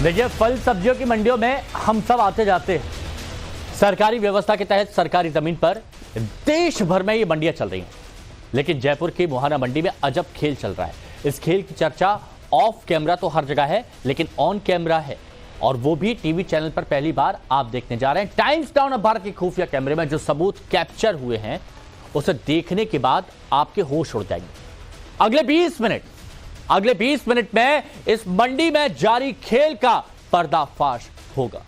देखिए, फल सब्जियों की मंडियों में हम सब आते जाते हैं। सरकारी व्यवस्था के तहत सरकारी जमीन पर देश भर में ये मंडियां चल रही हैं, लेकिन जयपुर की मुहाना मंडी में अजब खेल चल रहा है। इस खेल की चर्चा ऑफ कैमरा तो हर जगह है, लेकिन ऑन कैमरा है, और वो भी टीवी चैनल पर पहली बार आप देखने जा रहे हैं। टाइम्स नाउ ऑफ भारत के खुफिया कैमरे में जो सबूत कैप्चर हुए हैं, उसे देखने के बाद आपके होश उड़ जाएंगे। अगले 20 मिनट में इस मंडी में जारी खेल का पर्दाफाश होगा।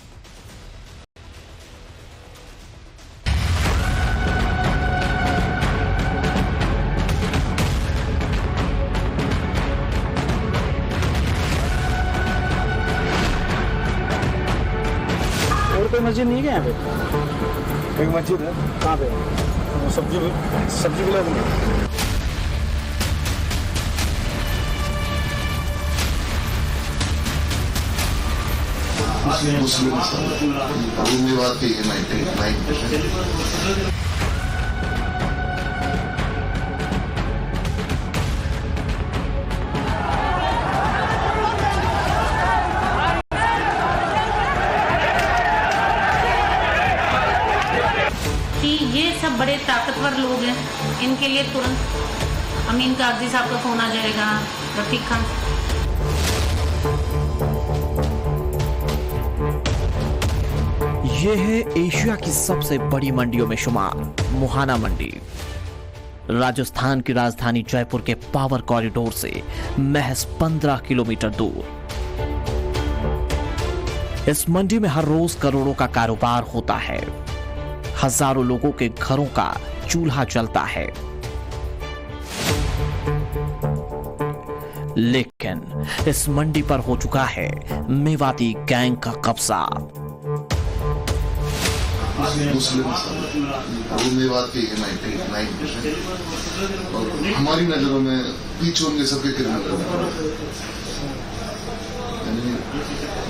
और कोई मस्जिद नहीं है क्या यहाँ पे? एक मस्जिद है। कहाँ पे? सब्जी मिला देंगे। मुस्लिम रूमवाद की 99%। कि ये सब बड़े ताकतवर लोग हैं, इनके लिए तुरंत अमीन कागजी साहब का फोन आ जाएगा, रफीक खान। ये है एशिया की सबसे बड़ी मंडियों में शुमार मुहाना मंडी। राजस्थान की राजधानी जयपुर के पावर कॉरिडोर से महज 15 किलोमीटर दूर। इस मंडी में हर रोज करोड़ों का कारोबार होता है। हजारों लोगों के घरों का चूल्हा जलता है। लेकिन इस मंडी पर हो चुका है मेवाती गैंग का कब्जा। मुस्लिम रूमवाद की 99%। और हमारी नजरों में पीछे उनके सबके क्रिमिनल हैं।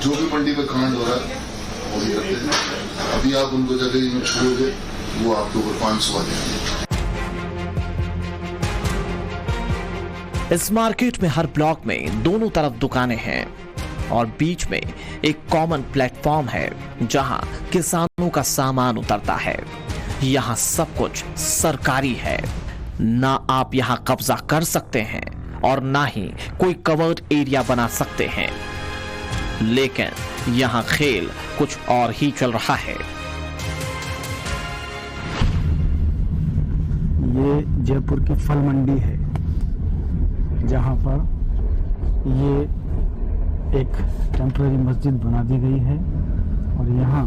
जो भी मंडी में कांड हो रहा है वही करते हैं। अभी आप उनको जगह में छोड़ोगे, वो आपके ऊपर 500 आ जाएंगे। इस मार्केट में हर ब्लॉक में दोनों तरफ दुकानें हैं और बीच में एक कॉमन प्लेटफॉर्म है जहां किसानों का सामान उतरता है। यहां सब कुछ सरकारी है। ना आप यहां कब्जा कर सकते हैं और ना ही कोई कवर्ड एरिया बना सकते हैं। लेकिन यहां खेल कुछ और ही चल रहा है। ये जयपुर की फल मंडी है, जहाँ पर ये एक टेम्पररी मस्जिद बना दी गई है और यहाँ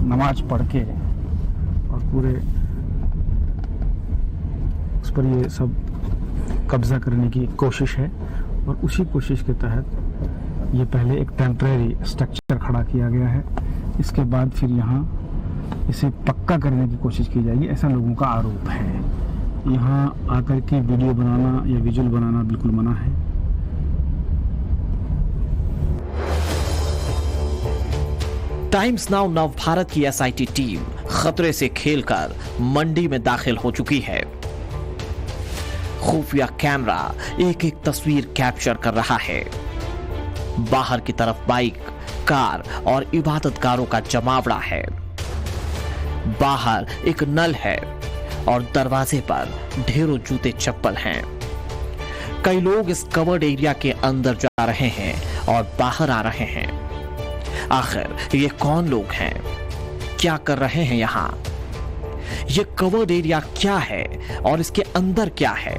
नमाज पढ़ के और पूरे उस पर ये सब कब्जा करने की कोशिश है। और उसी कोशिश के तहत ये पहले एक टेम्पररी स्ट्रक्चर खड़ा किया गया है, इसके बाद फिर यहाँ इसे पक्का करने की कोशिश की जाएगी, ऐसा लोगों का आरोप है। यहाँ आकर के वीडियो बनाना या विजुअल बनाना बिल्कुल मना है। टाइम्स नाउ नव भारत की एसआईटी टीम खतरे से खेलकर मंडी में दाखिल हो चुकी है। खुफिया कैमरा एक एक तस्वीर कैप्चर कर रहा है। बाहर की तरफ बाइक, कार और इबादतगारों का जमावड़ा है। बाहर एक नल है और दरवाजे पर ढेरों जूते चप्पल हैं। कई लोग इस कवर्ड एरिया के अंदर जा रहे हैं और बाहर आ रहे हैं। आखिर ये कौन लोग हैं? क्या कर रहे हैं यहाँ? ये कवर्ड एरिया क्या है और इसके अंदर क्या है?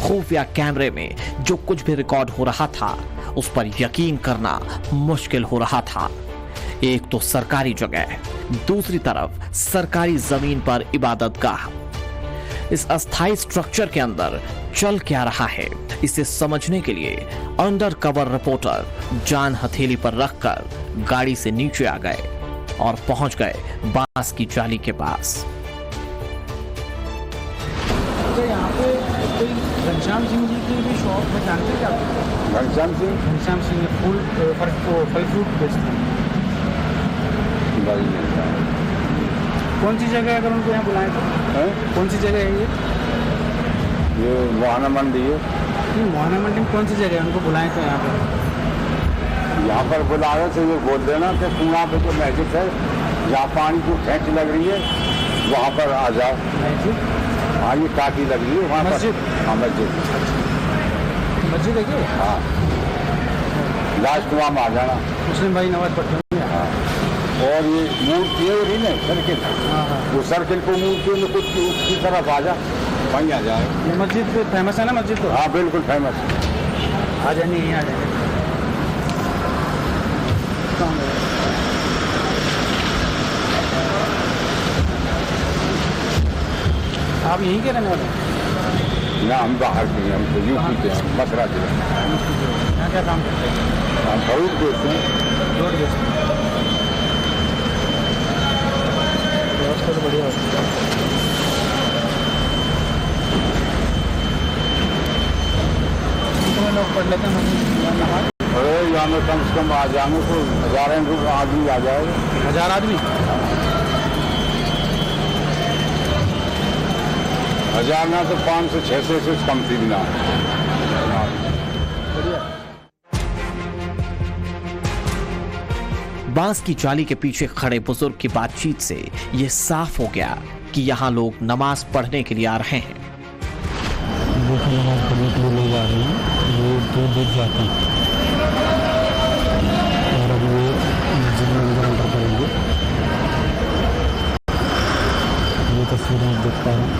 खुफिया कैमरे में जो कुछ भी रिकॉर्ड हो रहा था उस पर यकीन करना मुश्किल हो रहा था। एक तो सरकारी जगह, दूसरी तरफ सरकारी जमीन पर इबादतगाह। इस अस्थायी स्ट्रक्चर के अंदर चल क्या रहा है, इसे समझने के लिए अंडर कवर रिपोर्टर जान हथेली पर रखकर गाड़ी से नीचे आ गए और पहुंच गए बांस की जाली के पास। यहाँ पे कोई घनश्याम सिंह जी की भी शॉप है, जानते हैं क्या? घनश्याम सिंह फल फ्रूट बेचते हैं। कौन सी जगह है अगर उनको यहाँ बुलाएं तो? कौन सी जगह है ये? मुहाना मंडी है। मुहाना मंडी में कौन सी जगह है, उनको बुलाएं तो यहाँ पे? यहाँ पर बुलावे से ये बोल देना कि कुआं पे जो मस्जिद है जहाँ पानी को खेच लग रही है वहाँ पर आ जाओ। हाँ ये टाकी लग रही है वहाँ पर। हाँ मस्जिद मस्जिद है क्या? हाँ लास्ट कुआं में आ जाना। मुस्लिम भाई नमाज पढ़ते हैं। हाँ और ये मूर्ति है रही ना सर्किल, वो सर्किल को मूर्ति में कुछ उसकी तरफ आ जा, वहीं आ जाए। ये मस्जिद फेमस है ना मस्जिद तो? हाँ बिल्कुल फेमस। आ जानी यहीं आ जाएंगे। आप यहीं के रहने वाले हैं? ना हम बाहर के हैं, हम तो यूपी के हैं, मथुरा जिले में। यहाँ क्या काम करते हैं? हम फ्रूट बेचते हैं। रोड बेचते हैं। व्यवस्था तो बढ़िया होती है। कितने लोग पढ़ लेते हैं नमाज? अरे यहाँ में कम से कम आ जाएंगे तो 1000 आदमी आ जाएगा। 1000 आदमी? 1000 ना तो 500-600 से कम थी भी ना। बांस की जाली के पीछे खड़े बुजुर्ग की बातचीत से यह साफ हो गया कि यहाँ लोग नमाज पढ़ने के लिए आ रहे हैं। नमाज पढ़ने के लिए लोग आ रहे हैं, वो दूर जाते हैं और अब ये मस्जिद में अंदर करेंगे। ये तस्वीरें आप देख पा रहे हैं।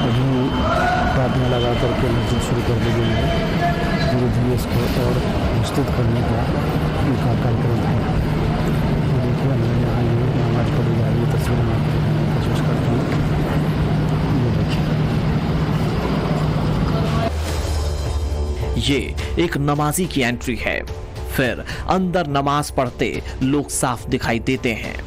अभी प्रार्थना लगा करके मस्जिद शुरू कर दी गई है। धीरे धीरे इसको और विस्तृत करने का उनका कार्यक्रम है। तो देखिए हमने यहाँ ये नमाज पढ़ी जा रही है, तस्वीर में कोशिश करते हैं। ये देखिए ये एक नमाजी की एंट्री है। फिर अंदर नमाज पढ़ते लोग साफ दिखाई देते हैं।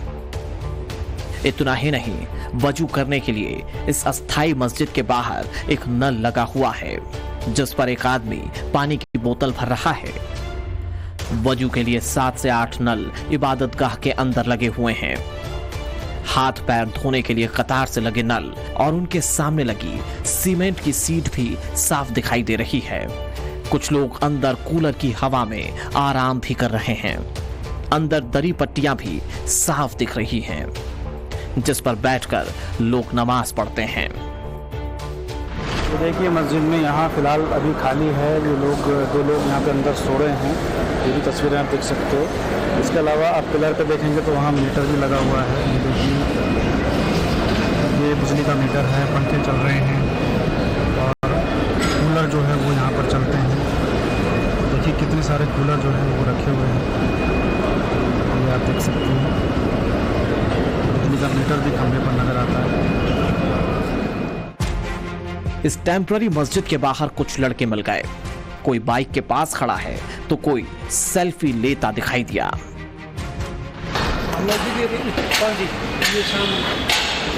इतना ही नहीं, वजू करने के लिए इस अस्थाई मस्जिद के बाहर एक नल लगा हुआ है जिस पर एक आदमी पानी की बोतल भर रहा है। वजू के लिए 7 से 8 नल इबादतगाह के अंदर लगे हुए हैं। हाथ पैर धोने के लिए कतार से लगे नल और उनके सामने लगी सीमेंट की सीट भी साफ दिखाई दे रही है। कुछ लोग अंदर कूलर की हवा में आराम भी कर रहे हैं। अंदर दरी पट्टियां भी साफ दिख रही हैं जिस पर बैठकर लोग नमाज पढ़ते हैं। तो देखिए मस्जिद में यहाँ फिलहाल अभी खाली है। ये लोग 2 लोग यहाँ पे अंदर सो रहे हैं। ये भी तस्वीरें आप देख सकते हो। इसके अलावा आप पिलर पे देखेंगे तो वहाँ मीटर भी लगा हुआ है। ये देखिए ये बिजली का मीटर है, पंखे चल रहे हैं और कूलर जो है वो यहाँ पर चलते हैं। देखिए कितने सारे कूलर जो है वो रखे हुए हैं, ये आप देख सकते हैं। बिजली का मीटर भी खंभे पर नजर आता है। इस टेम्पररी मस्जिद के बाहर कुछ लड़के मिल गए। कोई बाइक के पास खड़ा है तो कोई सेल्फी लेता दिखाई दिया।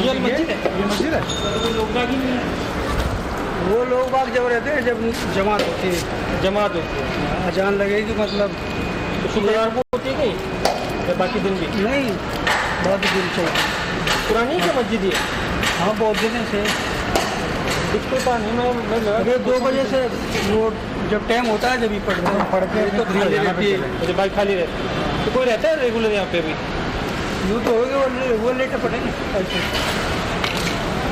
ये मस्जिद है। वो लोग बाग जब रहते हैं, जब जमात होती है, अजान लगेगी मतलब शुक्रवार को होती है या बाकी दिन भी? नहीं, बहुत दिन से पुरानी क्या मस्जिद है? हाँ बहुत दिन से। अगर 2 बजे से वो जब टाइम होता है जब ही पढ़ के तो खाली रहती है, बाइक खाली रहती है। तो कोई रहता है रेगुलर यहाँ पे भी? यूँ तो होगा वो लेट पड़ेंगे। ऐसे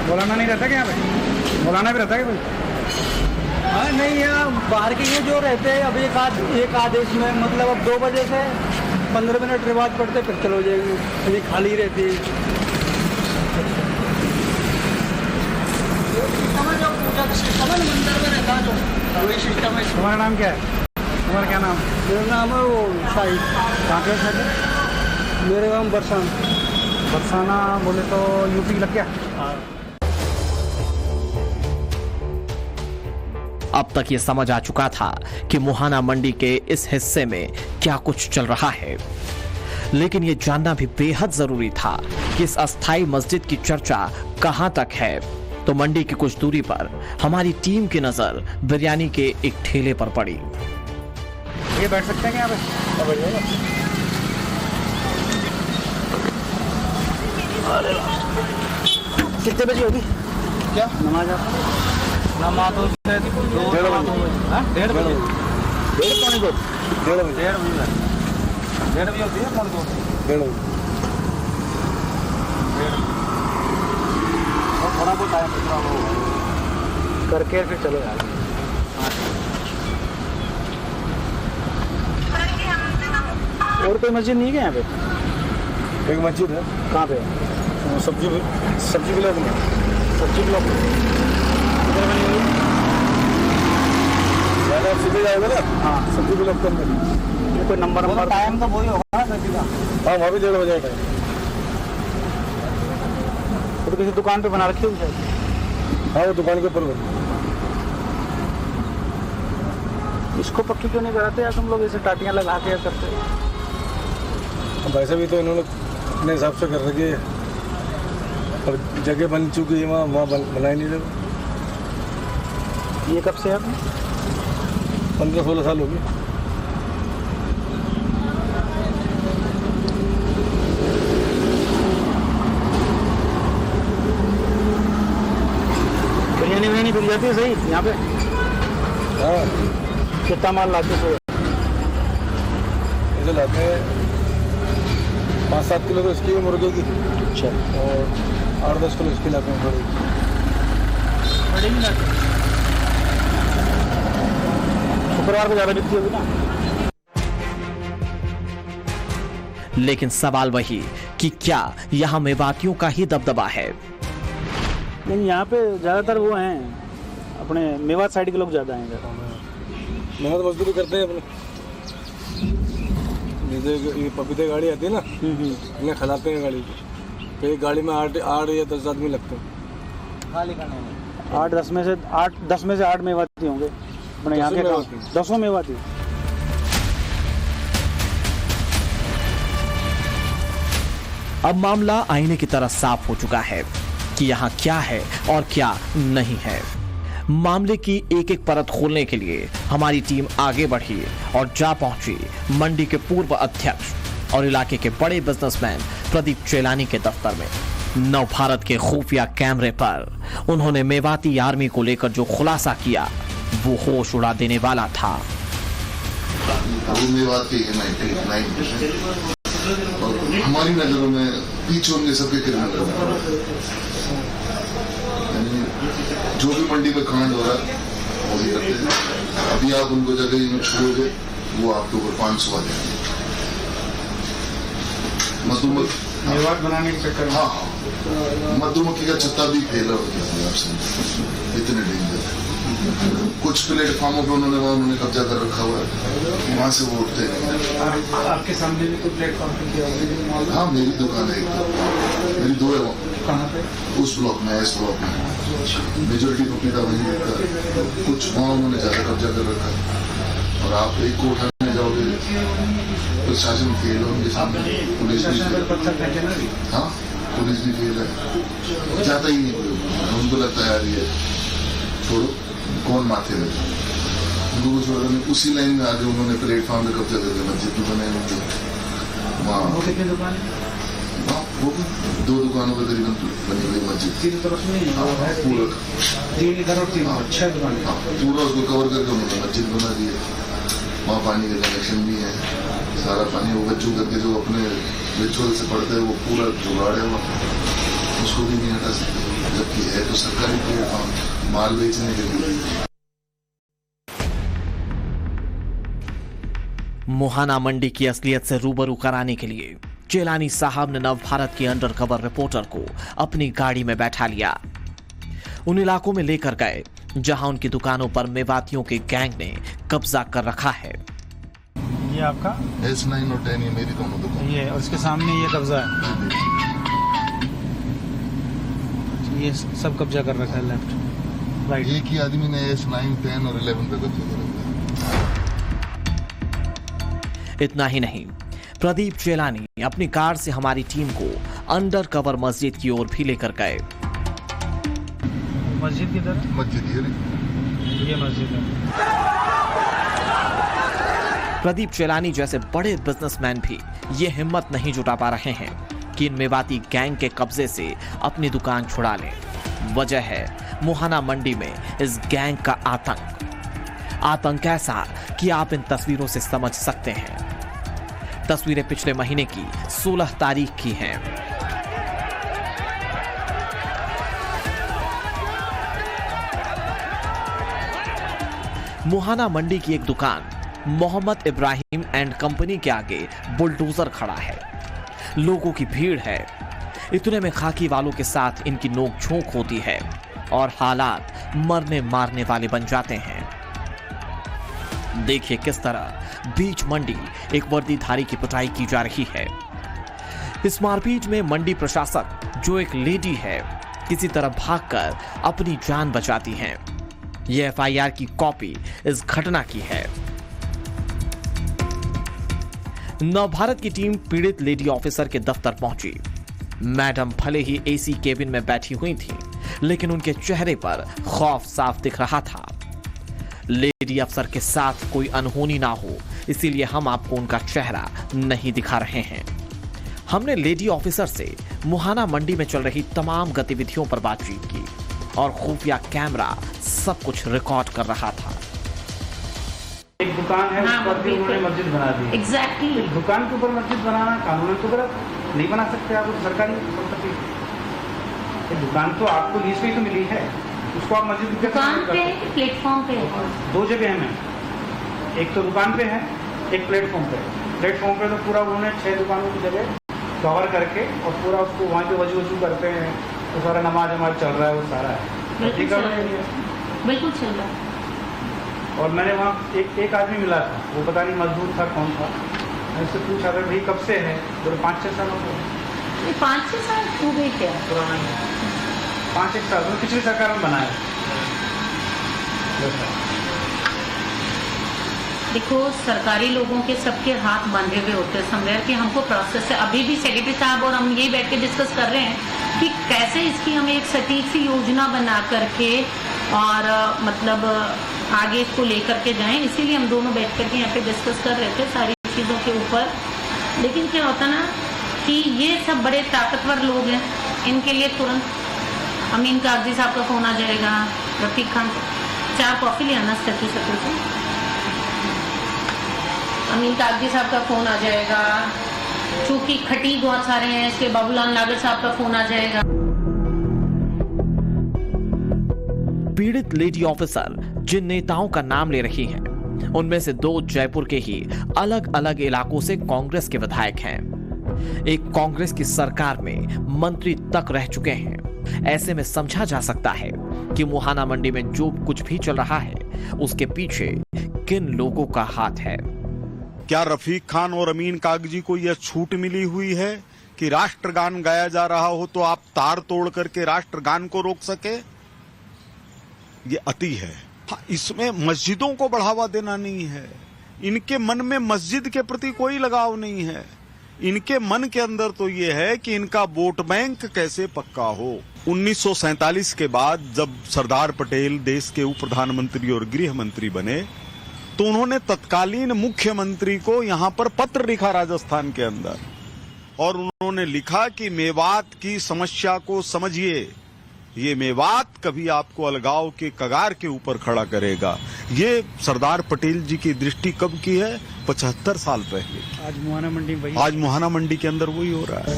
मौलाना नहीं रहता क्या यहाँ पे? मौलाना भी रहता है भाई? हाँ नहीं, यहाँ बाहर के ये जो रहते हैं अब एक आदेश में मतलब अब 2 बजे से 15 मिनट रिवाज पढ़ते फिर चलो जाएगी, ये खाली रहती है। मंदिर में रहता जो वही सिस्टम है। तुम्हारा नाम क्या है? तुम्हारा क्या नाम? मेरा नाम है वो शाहिद। कहाँ के शाहिद? मेरे नाम बरसाना बोले तो यूपी लग गया। अब तक ये समझ आ चुका था कि मुहाना मंडी के इस हिस्से में क्या कुछ चल रहा है, लेकिन ये जानना भी बेहद जरूरी था कि इस अस्थाई मस्जिद की चर्चा कहां तक है। तो मंडी की कुछ दूरी पर हमारी टीम की नजर बिरयानी के एक ठेले पर पड़ी। ये बैठ सकते हैं क्या यहाँ पे? कितने बजे होगी क्या नमाज? आप थोड़ा बहुत टाइम करके फिर चलो यार। और कोई मस्जिद नहीं है यहाँ पे? एक मस्जिद है। कहाँ पे? सब्जी ब्लॉक में। सब्जी ब्लॉक में सीधे जाएगा ना? हाँ, सब्जी ब्लॉक के अंदर। कोई नंबर टाइम तो वही होगा ना सब्जी का? हाँ, वहाँ भी 1:30 बजे टाइम। तो किसी दुकान पे बना रखी है? हाँ, वो दुकान के ऊपर। इसको पक्की क्यों नहीं कराते यार तुम लोग? ऐसे टाटियाँ लगा के करते? वैसे भी तो इन्होंने अपने हिसाब से कर रखी है और जगह बन चुकी है, वहाँ बना ही नहीं रहे। ये कब से है? 15-16 साल हो गए। बिरयानी मिल जाती है सही यहाँ पे? हाँ। कितना माल लाते हो? ऐसे लाते हैं 5-7 किलो तो इसकी मुर्गे की। अच्छा। और 8-10 किलो इसकी लाते हैं। शुक्रवार को ज़्यादा बिकती होगी ना? लेकिन सवाल वही कि क्या यहाँ मेवातियों का ही दबदबा है? नहीं, यहाँ पे ज़्यादातर वो हैं अपने मेवात साइड के लोग ज़्यादा हैं। मेहनत मजदूरी करते हैं अपने। जैसे ये पपीते गाड़ी आती है ना, इन्हें खिलाते हैं गाड़ी। तो एक गाड़ी में 8 या 10 आदमी लगते हैं खाली करने में। 8-10 में से 8 मेवाती होंगे अपने यहाँ के। 10 मेवाती। अब मामला आईने की तरह साफ हो चुका है कि यहाँ क्या है और क्या नहीं है। मामले की एक एक परत खोलने के लिए हमारी टीम आगे बढ़ी और जा पहुंची मंडी के पूर्व अध्यक्ष और इलाके के बड़े बिजनेसमैन प्रदीप चेलानी के दफ्तर में। नव भारत के खुफिया कैमरे पर उन्होंने मेवाती आर्मी को लेकर जो खुलासा किया वो होश उड़ा देने वाला था। मेवाती है 99% और हमारी नजरों में पीछे होंगे सबके क्रिमिनल। जो भी मंडी में कांड हो रहा है वही करते हैं। अभी आप उनको जगह में छोड़ोगे वो आपके ऊपर 500 आ जाएंगे। मेवात बनाने के चक्कर। हाँ, मधुमक्खी का छत्ता भी फैला हो गया आपसे, इतने डेंजर। कुछ प्लेटफॉर्मों पे उन्होंने कब्जा कर रखा हुआ है, वहाँ से वो उठते हैं। आपके सामने भी कोई प्लेटफॉर्म पे किया? हाँ, मेरी दुकान है, मेरी 2 है। कहाँ पे? उस ब्लॉक में, इस ब्लॉक में मेजोरिटी पपीता वहीं मिलता है। कुछ वहाँ उन्होंने ज्यादा कब्जा कर रखा है। और आप एक को उठाने जाओगे प्रशासन फेल है उनके सामने, पुलिस भी फेल। हाँ, पुलिस भी फेल है, जाता ही नहीं कोई। उनको लगता है यार ये छोड़ो, कौन माथे में। उनको कुछ पता नहीं। उसी लाइन में आगे उन्होंने प्लेटफॉर्म में कब्जा करके मस्जिद भी बनाई होंगे वहाँ। वो 2 दुकानों पे करीबन बनी हुई मस्जिद। पूरा उसको कवर करके उन्होंने मस्जिद बना दी है। वहाँ पानी का कनेक्शन भी है, सारा पानी वो बच्चों करके जो अपने रिचुअल से पढ़ते हैं वो पूरा जुगाड़ है वहाँ, उसको भी नहीं हटा सकते। जबकि है तो सरकारी प्लेटफॉर्म माल बेचने के लिए। मुहाना मंडी की असलियत से रूबरू कराने के लिए चेलानी साहब ने नव भारत के अंडरकवर रिपोर्टर को अपनी गाड़ी में बैठा लिया। उन इलाकों में लेकर गए जहां उनकी दुकानों पर मेवातियों के गैंग ने कब्जा कर रखा है। ये आपका S9 और 10 ये मेरी दोनों दुकान। ये और इसके सामने ये कब्जा है। ये सब कब्जा कर रखा है लेफ्ट राइट। एक ही आदमी ने S9, 10 और 11 पे कब्जा कर रखा है। इतना ही नहीं, प्रदीप चेलानी अपनी कार से हमारी टीम को अंडर कवर मस्जिद की ओर भी लेकर गए। मस्जिद किधर है? मस्जिद ये मस्जिद है। प्रदीप चेलानी जैसे बड़े बिजनेसमैन भी ये हिम्मत नहीं जुटा पा रहे हैं कि इन मेवाती गैंग के कब्जे से अपनी दुकान छुड़ा लें। वजह है मुहाना मंडी में इस गैंग का आतंक ऐसा कि आप इन तस्वीरों से समझ सकते हैं। तस्वीरें पिछले महीने की 16 तारीख की हैं। मुहाना मंडी की एक दुकान मोहम्मद इब्राहिम एंड कंपनी के आगे बुलडोजर खड़ा है। लोगों की भीड़ है। इतने में खाकी वालों के साथ इनकी नोक-झोंक होती है और हालात मरने मारने वाले बन जाते हैं। देखिए किस तरह बीच मंडी एक वर्दीधारी की पिटाई की जा रही है। इस मारपीट में मंडी प्रशासक जो एक लेडी है किसी तरह भागकर अपनी जान बचाती हैं। यह एफआईआर की कॉपी इस घटना की है। नवभारत की टीम पीड़ित लेडी ऑफिसर के दफ्तर पहुंची। मैडम भले ही एसी केबिन में बैठी हुई थी, लेकिन उनके चेहरे पर खौफ साफ दिख रहा था। लेडी अफसर के साथ कोई अनहोनी ना हो, इसीलिए हम आपको उनका चेहरा नहीं दिखा रहे हैं। हमने लेडी ऑफिसर से मुहाना मंडी में चल रही तमाम गतिविधियों पर बातचीत की और खुफिया कैमरा सब कुछ रिकॉर्ड कर रहा था। एक दुकान है, हाँ, उस पर भी उन्होंने मस्जिद बना दी। एग्जैक्टली। दुकान के ऊपर मस्जिद बनाना कानून के ऊपर नहीं बना सकते आप, सरकारी संपत्ति। दुकान तो आपको लीज पे तो मिली है, उसको आप मस्जिद दुकान पे प्लेटफॉर्म पे दो जगह है मैम, एक तो दुकान पे है, एक प्लेटफॉर्म पे। प्लेटफॉर्म पे तो पूरा उन्होंने 6 दुकानों की जगह कवर करके और पूरा उसको वहाँ पे वजू करते हैं, तो सारा नमाज चल रहा है, वो सारा है। बिल्कुल चल रहा है। और मैंने वहाँ एक आदमी मिला था, वो पता नहीं मजदूर था कौन था। मैं उससे पूछा था भाई कब से है, बोले 5-6 साल हो गए। 5-6 साल हो गए क्या? पुराना 5-6 साल तो पिछली सरकार में बनाया। देखो सरकारी लोगों के सबके हाथ बांधे हुए होते हैं समवेयर कि हमको प्रोसेस है। अभी भी सेक्रेटरी साहब और हम यही बैठ के डिस्कस कर रहे हैं कि कैसे इसकी हम एक सटीक सी योजना बना करके और मतलब आगे इसको लेकर के जाएं। इसीलिए हम दोनों बैठ करके यहाँ पे डिस्कस कर रहे थे सारी चीज़ों के ऊपर। लेकिन क्या होता ना कि ये सब बड़े ताकतवर लोग हैं, इनके लिए तुरंत अमीन कागजी साहब का फ़ोन आ जाएगा, रफीक खान 4 कॉफ़ी ले आना सच्ची सच्ची से, अमीन कागजी साहब का फ़ोन आ जाएगा, चूँकि खटीक बहुत सारे हैं इसलिए बाबूलाल नागर साहब का फ़ोन आ जाएगा। पीड़ित लेडी ऑफिसर जिन नेताओं का नाम ले रही हैं, उनमें से 2 जयपुर के ही अलग अलग इलाकों से कांग्रेस के विधायक हैं। एक कांग्रेस की सरकार में मंत्री तक रह चुके हैं। ऐसे में समझा जा सकता है कि मुहाना मंडी में जो कुछ भी चल रहा है उसके पीछे किन लोगों का हाथ है। क्या रफीक खान और अमीन कागजी को यह छूट मिली हुई है कि राष्ट्रगान गाया जा रहा हो तो आप तार तोड़ करके राष्ट्रगान को रोक सके? ये अति है। हाँ, इसमें मस्जिदों को बढ़ावा देना नहीं है। इनके मन में मस्जिद के प्रति कोई लगाव नहीं है। इनके मन के अंदर तो ये है कि इनका वोट बैंक कैसे पक्का हो। 1947 के बाद जब सरदार पटेल देश के उप प्रधानमंत्री और गृह मंत्री बने तो उन्होंने तत्कालीन मुख्यमंत्री को यहाँ पर पत्र लिखा राजस्थान के अंदर, और उन्होंने लिखा कि मेवात की समस्या को समझिए, ये मेवात कभी आपको अलगाव के कगार के ऊपर खड़ा करेगा। ये सरदार पटेल जी की दृष्टि कब की है? 75 साल पहले। आज मुहाना मंडी के अंदर वही हो रहा है।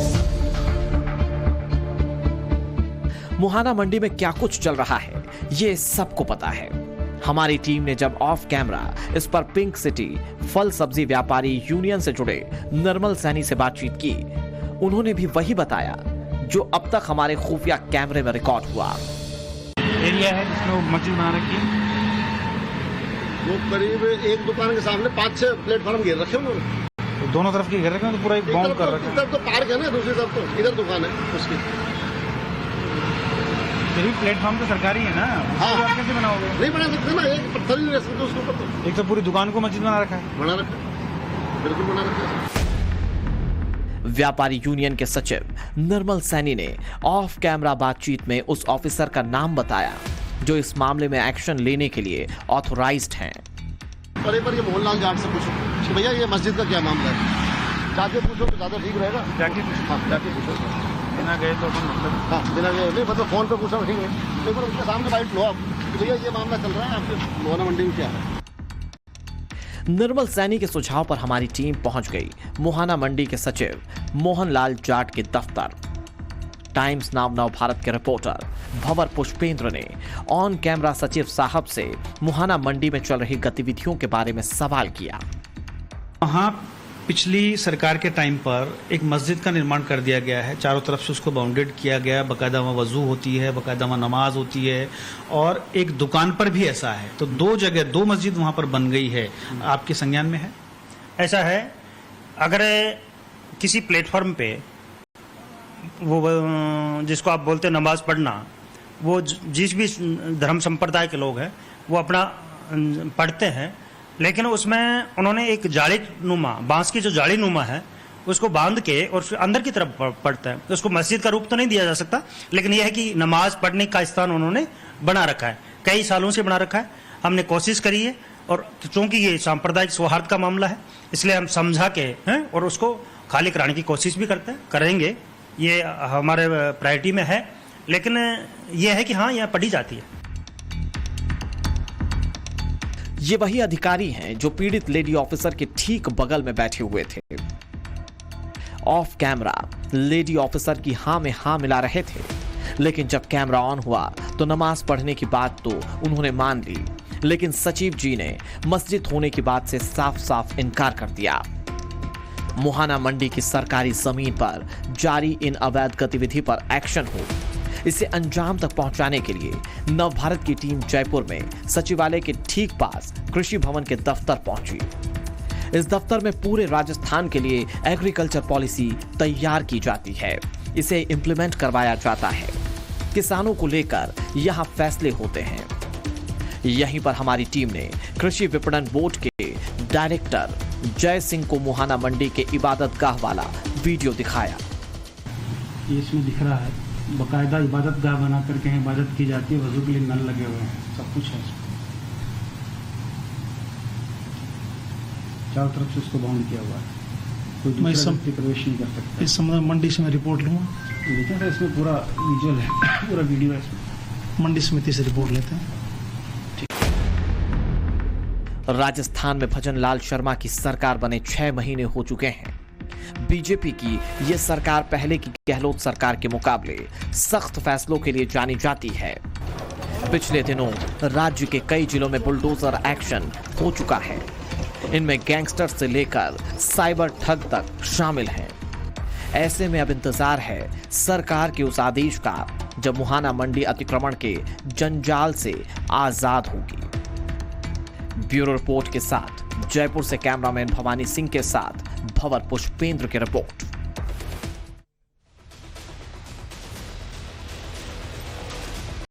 मुहाना मंडी में क्या कुछ चल रहा है ये सबको पता है। हमारी टीम ने जब ऑफ कैमरा इस पर पिंक सिटी फल सब्जी व्यापारी यूनियन से जुड़े निर्मल सैनी से बातचीत की, उन्होंने भी वही बताया जो अब तक हमारे खुफिया कैमरे में रिकॉर्ड हुआ। एरिया है जिसमें मस्जिद बना रखी है, वो करीब एक दुकान के सामने 5-6 प्लेटफॉर्म घेर रखे उन्होंने। तो दोनों तरफ की घेर रखे हैं, तो पूरा एक बॉम्ब कर रखा है। इधर तो पार्क है ना, दूसरी तरफ तो इधर दुकान है उसकी। प्लेटफॉर्म तो सरकारी है ना, हाँ। कैसे बनाओगे? नहीं बना सकते ना, एक पत्थर ही रह सकते उसके ऊपर तो। एक तो पूरी दुकान को मस्जिद बना रखा है। बना रखा है, बिल्कुल बना रखा है। व्यापारी यूनियन के सचिव निर्मल सैनी ने ऑफ कैमरा बातचीत में उस ऑफिसर का नाम बताया जो इस मामले में एक्शन लेने के लिए ऑथोराइज्ड हैं। पर ये मोहनलाल जाट से पूछो कि भैया ये मस्जिद का क्या मामला है, जाके पूछो तो ज्यादा ठीक रहेगा। जाके पूछो। हाँ, जाके पूछो। बिना गए तो अपन मतलब हाँ बिना गए नहीं, मतलब फोन पे पूछा ठीक है, एक बार उसके सामने बाइट लो आप कि भैया ये मामला चल रहा है आपके मोहना मंडी में क्या है। निर्मल सैनी के सुझाव पर हमारी टीम पहुंच गई मुहाना मंडी के सचिव मोहनलाल जाट के दफ्तर। टाइम्स नाव नव भारत के रिपोर्टर भंवर पुष्पेंद्र ने ऑन कैमरा सचिव साहब से मुहाना मंडी में चल रही गतिविधियों के बारे में सवाल किया। वहाँ पिछली सरकार के टाइम पर एक मस्जिद का निर्माण कर दिया गया है, चारों तरफ से उसको बाउंडेड किया गया, बाकायदा वहाँ वजू होती है, बाकायदा वहाँ नमाज होती है, और एक दुकान पर भी ऐसा है। तो दो जगह दो मस्जिद वहाँ पर बन गई है, आपके संज्ञान में है? ऐसा है, अगर किसी प्लेटफॉर्म पे वो जिसको आप बोलते हैं नमाज पढ़ना, वो जिस भी धर्म संप्रदाय के लोग हैं वो अपना पढ़ते हैं, लेकिन उसमें उन्होंने एक जाली नुमा, बांस की जो जाली नुमा है उसको बांध के और अंदर की तरफ पढ़ता है। उसको मस्जिद का रूप तो नहीं दिया जा सकता, लेकिन यह है कि नमाज पढ़ने का स्थान उन्होंने बना रखा है, कई सालों से बना रखा है। हमने कोशिश करी है, और चूंकि ये सांप्रदायिक सौहार्द का मामला है इसलिए हम समझा के हैं और उसको खाली कराने की कोशिश भी करते हैं, करेंगे, ये हमारे प्रायोरिटी में है। लेकिन यह है कि हाँ यहाँ पढ़ी जाती है। ये वही अधिकारी हैं जो पीड़ित लेडी ऑफिसर के ठीक बगल में बैठे हुए थे। ऑफ कैमरा लेडी ऑफिसर की हां में हां मिला रहे थे, लेकिन जब कैमरा ऑन हुआ तो नमाज पढ़ने की बात तो उन्होंने मान ली, लेकिन सचिव जी ने मस्जिद होने की बात से साफ साफ इनकार कर दिया। मुहाना मंडी की सरकारी जमीन पर जारी इन अवैध गतिविधि पर एक्शन हो, इसे अंजाम तक पहुंचाने के लिए नव भारत की टीम जयपुर में सचिवालय के ठीक पास कृषि भवन के दफ्तर पहुंची। इस दफ्तर में पूरे राजस्थान के लिए एग्रीकल्चर पॉलिसी तैयार की जाती है, इसे इंप्लीमेंट करवाया जाता है, किसानों को लेकर यहां फैसले होते हैं। यहीं पर हमारी टीम ने कृषि विपणन बोर्ड के डायरेक्टर जय सिंह को मुहाना मंडी के इबादत गाह वाला वीडियो दिखाया। ये इसमें दिख रहा है, बाकायदा इबादत गाह बना करके इबादत की जाती है, वजू के लिए नल लगे हुए हैं, सब कुछ है इसमें, चारों तरफ से उसको बाउंड किया हुआ है, कोई दूसरा व्यक्ति प्रवेश नहीं कर सकता। इस संबंध में मंडी से मैं रिपोर्ट लूँगा, लेकिन इसमें पूरा विजुअल है, पूरा वीडियो है इसमें। मंडी समिति से रिपोर्ट लेते हैं। राजस्थान में भजन लाल शर्मा की सरकार बने 6 महीने हो चुके हैं। बीजेपी की यह सरकार पहले की गहलोत सरकार के मुकाबले सख्त फैसलों के लिए जानी जाती है। पिछले दिनों राज्य के कई जिलों में बुलडोजर एक्शन हो चुका है, इनमें गैंगस्टर से लेकर साइबर ठग तक शामिल हैं। ऐसे में अब इंतजार है सरकार के उस आदेश का जब मुहाना मंडी अतिक्रमण के जंजाल से आजाद होगी। ब्यूरो रिपोर्ट के साथ जयपुर से कैमरामैन भवानी सिंह के साथ भंवर पुष्पेंद्र की रिपोर्ट।